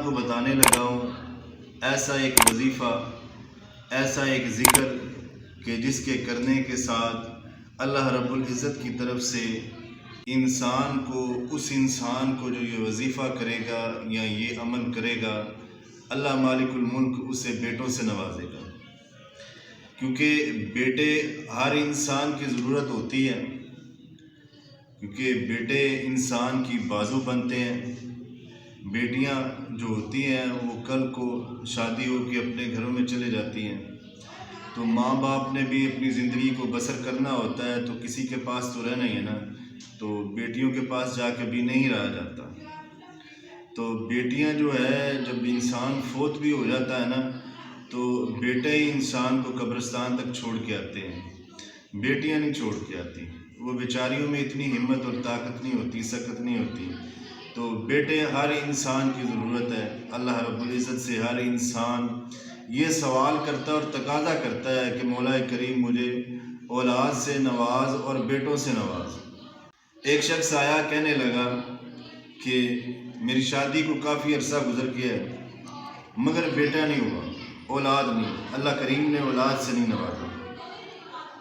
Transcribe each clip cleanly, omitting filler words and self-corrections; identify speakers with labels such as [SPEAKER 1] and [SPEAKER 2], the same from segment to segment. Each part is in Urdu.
[SPEAKER 1] آپ کو بتانے لگا ہوں ایسا ایک وظیفہ، ایسا ایک ذکر کہ جس کے کرنے کے ساتھ اللہ رب العزت کی طرف سے اس انسان کو جو یہ وظیفہ کرے گا یا یہ عمل کرے گا، اللہ مالک الملک اسے بیٹوں سے نوازے گا۔ کیونکہ بیٹے ہر انسان کی ضرورت ہوتی ہے، کیونکہ بیٹے انسان کی بازو بنتے ہیں۔ بیٹیاں جو ہوتی ہیں وہ کل کو شادی ہو کے اپنے گھروں میں چلے جاتی ہیں، تو ماں باپ نے بھی اپنی زندگی کو بسر کرنا ہوتا ہے، تو کسی کے پاس تو رہنا ہی ہے نا، تو بیٹیوں کے پاس جا کے بھی نہیں رہا جاتا۔ تو بیٹیاں جو ہے جب انسان فوت بھی ہو جاتا ہے نا، تو بیٹے ہی انسان کو قبرستان تک چھوڑ کے آتے ہیں، بیٹیاں نہیں چھوڑ کے آتی۔ وہ بیچاریوں میں اتنی ہمت اور طاقت نہیں ہوتی، سکت نہیں ہوتی۔ تو بیٹے ہر انسان کی ضرورت ہے۔ اللہ رب العزت سے ہر انسان یہ سوال کرتا ہے اور تقاضا کرتا ہے کہ مولا کریم مجھے اولاد سے نواز اور بیٹوں سے نواز۔ ایک شخص آیا کہنے لگا کہ میری شادی کو کافی عرصہ گزر گیا ہے مگر بیٹا نہیں ہوا، اولاد نہیں، اللہ کریم نے اولاد سے نہیں نوازا۔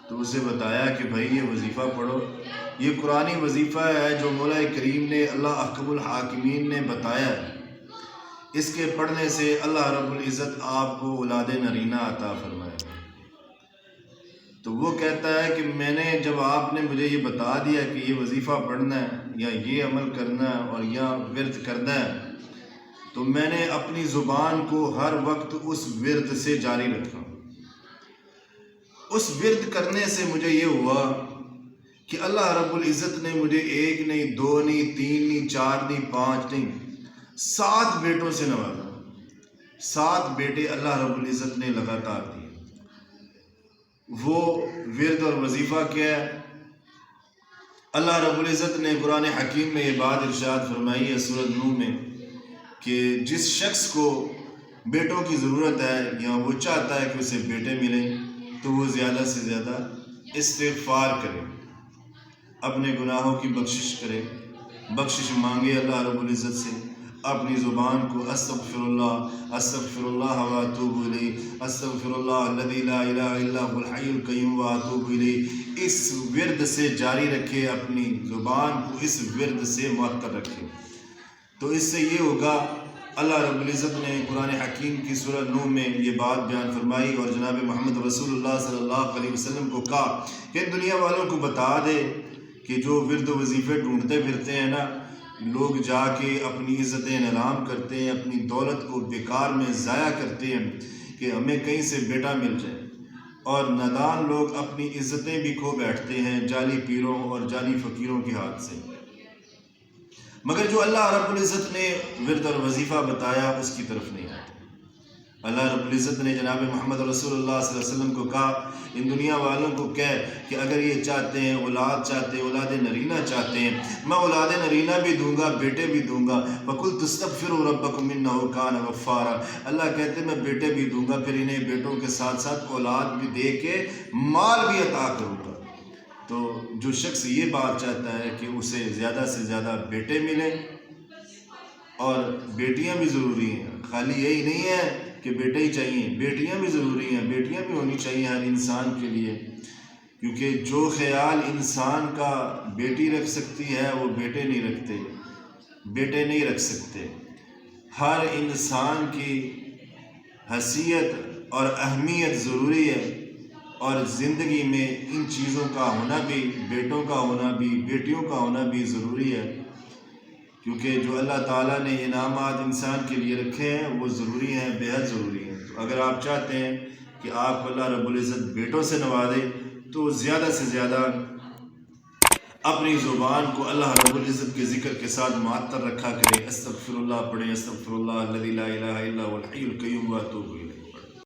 [SPEAKER 1] تو اسے بتایا کہ بھائی یہ وظیفہ پڑھو، یہ قرآنی وظیفہ ہے جو مولا کریم نے، اللہ احکم الحاکمین نے بتایا ہے، اس کے پڑھنے سے اللہ رب العزت آپ کو اولاد نرینہ عطا فرمائے۔ تو وہ کہتا ہے کہ میں نے جب آپ نے مجھے یہ بتا دیا کہ یہ وظیفہ پڑھنا ہے یا یہ عمل کرنا ہے اور یا ورد کرنا ہے، تو میں نے اپنی زبان کو ہر وقت اس ورد سے جاری رکھا۔ اس ورد کرنے سے مجھے یہ ہوا کہ اللہ رب العزت نے مجھے 1 نہیں 2 نہیں 3 نہیں 4 نہیں 5 نہیں 7 بیٹوں سے نوازا۔ 7 بیٹے اللہ رب العزت نے لگاتار دیے۔ وہ ورد اور وظیفہ کیا ہے؟ اللہ رب العزت نے قرآن حکیم میں یہ بات ارشاد فرمائی ہے سورۃ نوح میں کہ جس شخص کو بیٹوں کی ضرورت ہے یا وہ چاہتا ہے کہ اسے بیٹے ملیں تو وہ زیادہ سے زیادہ استغفار کرے، اپنے گناہوں کی بخشش کرے، بخشش مانگے اللہ رب العزت سے، اپنی زبان کو استغفر اللہ و اتوب الیہ، استغفر اللہ الذی لا الہ الا هو الحی القیوم و اتوب الیہ، اس ورد سے جاری رکھے، اپنی زبان کو اس ورد سے معطر رکھے۔ تو اس سے یہ ہوگا، اللہ رب العزت نے قرآن حکیم کی سورہ نوح میں یہ بات بیان فرمائی اور جناب محمد رسول اللہ صلی اللہ علیہ وسلم کو کہا کہ دنیا والوں کو بتا دے کہ جو ورد و وظیفے ڈھونڈتے پھرتے ہیں نا، لوگ جا کے اپنی عزتیں نیلام کرتے ہیں، اپنی دولت کو بیکار میں ضائع کرتے ہیں کہ ہمیں کہیں سے بیٹا مل جائے، اور نادان لوگ اپنی عزتیں بھی کھو بیٹھتے ہیں جعلی پیروں اور جعلی فقیروں کے ہاتھ سے۔ مگر جو اللہ رب العزت نے ورد اور وظیفہ بتایا اس کی طرف نہیں آتے۔ اللہ رب العزت نے جناب محمد رسول اللہ صلی اللہ علیہ وسلم کو کہا ان دنیا والوں کو کہہ کہ اگر یہ چاہتے ہیں، اولاد چاہتے ہیں، اولاد نرینہ چاہتے ہیں، میں اولاد نرینہ بھی دوں گا، بیٹے بھی دوں گا۔ فَقُلْتُ اسْتَغْفِرُوا رَبَّكُمْ إِنَّهُ كَانَ غَفَّارًا، اللہ کہتے ہیں میں بیٹے بھی دوں گا، پھر انہیں بیٹوں کے ساتھ ساتھ اولاد بھی دے کے مال بھی عطا کروں گا۔ تو جو شخص یہ بات چاہتا ہے کہ اسے زیادہ سے زیادہ بیٹے ملیں، اور بیٹیاں بھی ضروری ہیں، خالی یہی نہیں ہے کہ بیٹے ہی چاہیے، بیٹیاں بھی ضروری ہیں، بیٹیاں بھی ہونی چاہیے ہر انسان کے لیے، کیونکہ جو خیال انسان کا بیٹی رکھ سکتی ہے وہ بیٹے نہیں رکھ سکتے۔ ہر انسان کی حیثیت اور اہمیت ضروری ہے، اور زندگی میں ان چیزوں کا ہونا بھی، بیٹوں کا ہونا بھی، بیٹیوں کا ہونا بھی ضروری ہے، کیونکہ جو اللہ تعالیٰ نے انعامات انسان کے لیے رکھے ہیں وہ ضروری ہیں، بے حد ضروری ہیں۔ تو اگر آپ چاہتے ہیں کہ آپ اللہ رب العزت بیٹوں سے نوازے تو زیادہ سے زیادہ اپنی زبان کو اللہ رب العزت کے ذکر کے ساتھ معطر رکھا کریں، استغفر اللہ پڑھیں، استغفر اللہ الذی لا الہ الا هو الحی القیوم و اتوب الیہ۔